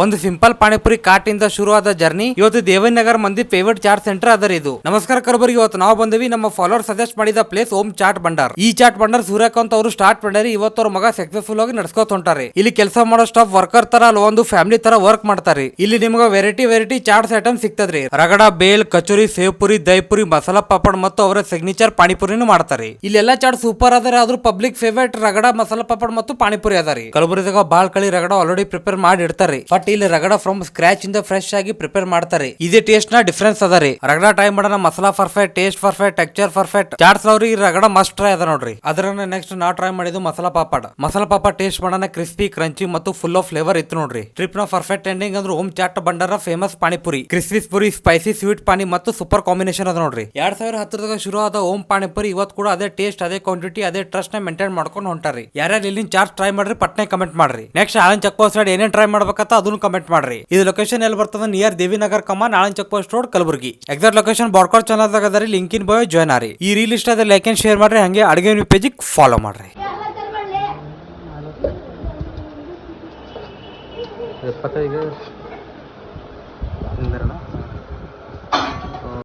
ಒಂದು ಸಿಂಪಲ್ ಪಾನಿಪುರಿ ಕಾಟ್ ಇಂದ ಶುರು ಆದ ಜರ್ನಿ ಇವತ್ತು ದೇವನಗರ ಮಂದಿ ಫೇವರೇಟ್ ಚಾಟ್ ಸೆಂಟರ್ ಅದರ ಇದು. ನಮಸ್ಕಾರ ಕಲಬುರಗಿ, ಇವತ್ತು ನಾವು ಬಂದಿವಿ ನಮ್ಮ ಫಾಲೋವರ್ ಸಜೆಸ್ಟ್ ಮಾಡಿದ ಪ್ಲೇಸ್ ಓಂ ಚಾಟ್ ಭಂಡಾರ್. ಈ ಚಾಟ್ ಭಂಡಾರ್ ಸೂರ್ಯಕಾಂತ್ ಅವರು ಸ್ಟಾರ್ಟ್ ಮಾಡ್ಯಾರಿ. ಇವತ್ತು ಅವ್ರ ಮಗ ಸಕ್ಸಸ್ಫುಲ್ ಆಗಿ ನಡ್ಸ್ಕೊತ ಹೊಂಟಾರೆ. ಇಲ್ಲಿ ಕೆಲಸ ಮಾಡೋ ಸ್ಟಾಫ್ ವರ್ಕರ್ ತರ ಅಲ್ಲ, ಒಂದು ಫ್ಯಾಮಿಲಿ ತರ ವರ್ಕ್ ಮಾಡ್ತಾರೆ. ಇಲ್ಲಿ ನಿಮ್ಗೆ ವೆರೈಟಿ ಚಾಟ್ಸ್ ಐಟಮ್ ಸಿಗ್ತದ್ರಿ. ರಗಡ, ಬೇಲ್, ಕಚೋರಿ, ಸೇವ್ ಪುರಿ, ದಹಿಪುರಿ, ಮಸಾಲಾ ಪಾಪಡ್ ಮತ್ತು ಅವರ ಸಿಗ್ನೇಚರ್ ಪಾನಿಪುರಿನೂ ಮಾಡ್ತಾರೆ. ಇಲ್ಲೆಲ್ಲ ಚಾಟ್ ಸೂಪರ್ ಅದಾರೆ. ಆದ್ರೂ ಪಬ್ಲಿಕ್ ಫೇವರೇಟ್ ರಗಡ, ಮಸಾಲಾ ಪಾಪಡ್ ಮತ್ತು ಪಾನಿಪುರಿ ಅದಾರಿ. ಕಲಬುರಗಿದಾಗ ಬಾಳ್ ಕಳಿ ರಗಡ ಆಲ್ರೆಡಿ ಪ್ರಿಪೇರ್ ಮಾಡಿ ಇಡ್ತಾರೆ. ಬಟ್ ಇಲ್ಲಿ ರಗಡ ಫ್ರಮ್ ಸ್ಕ್ರಾಚ್ ಇಂದ ಫ್ರೆಶ್ ಆಗಿ ಪ್ರಿಪೇರ್ ಮಾಡ್ತಾರೆ. ಇದೇ ಟೇಸ್ಟ್ ನ ಡಿಫರೆನ್ಸ್ ಅದ ರೀ. ರಗಡ ಟ್ರೈ ಮಾಡೋಣ. Masala perfect, taste perfect, texture perfect. Chaats ಅವ್ರಿ ರಗಡ ಮಸ್ಟ್ ಟ್ರೈ ಅದ ನೋಡ್ರಿ. ಅದನ್ನ ನೆಕ್ಸ್ಟ್ ನಾ ಟ್ರೈ ಮಾಡಿದ್ದು ಮಸಾಲಾ ಪಾಪಡ್ ಟೇಸ್ಟ್ ಮಾಡೋಣ. ಕ್ರಿಸ್ಪಿ, ಕ್ರಂಚಿ ಮತ್ತು ಫುಲ್ ಆಫ್ ಫ್ಲೇವರ್ ಇತ್ತು ನೋಡ್ರಿ. ಟ್ರಿಪ್ ನ ಪರ್ಫೆಕ್ಟ್ ಎಂಡಿಂಗ್ ಅಂದ್ರೆ Om Chaat Bhandar famous panipuri. Crispy puri, spicy sweet pani ಮತ್ತು ಸೂಪರ್ ಕಾಂಬಿನೇಷನ್ ಅದ ನೋಡ್ರಿ. 2010ದಾಗ ಶುರು ಆದ ಓಂ ಪಾನಿಪುರಿ ಇವತ್ತು ಕೂಡ ಅದೇ ಟೇಸ್ಟ್, ಅದೇ ಕ್ವಾಂಟಿಟಿ, ಅದೇ ಟ್ರಸ್ಟ್ ನ ಮೇಂಟೈನ್ ಮಾಡ್ಕೊಂಡು ಹೊಂಟಾರಿ. ಯಾರ್ಯಾರು ಇಲ್ಲಿನ ಚಾಟ್ ಟ್ರೈ ಮಾಡ್ರಿ ಪಟ್ನೆ ಕಮೆಂಟ್ ಮಾಡ್ರಿ. Next Aland check post side ಏನೇನ್ ಟ್ರೈ ಮಾಡ್ಬೇಕಂತ ಅದನ್ನು ಕಮೆಂಟ್ ಮಾಡ್ರಿ. ಇದು ಲೊಕೇಶನ್ ಎಲ್ಲಿ ಬರ್ತದ? Near Devinagar Kaman, Aland check post road, Kalaburagi. Exact location barcode channel ದಾಗ ಅದರಿ. ಲಿಂಕ್ ಇನ್ ಬಯೋ ಜಾಯ್ನ್ ಆರಿ. ಈ ರೀಲ್ ಇಷ್ಟ ಆದ್ರೆ ಲೈಕ್ ಅಂಡ್ ಶೇರ್ ಮಾಡ್ರಿ. ಹಂಗೆ ಅಡುಗೆ ಪೇಜ್ ಫಾಲೋ ಮಾಡ್ರಿ. ಎಪ್ಪತ್ತೈದು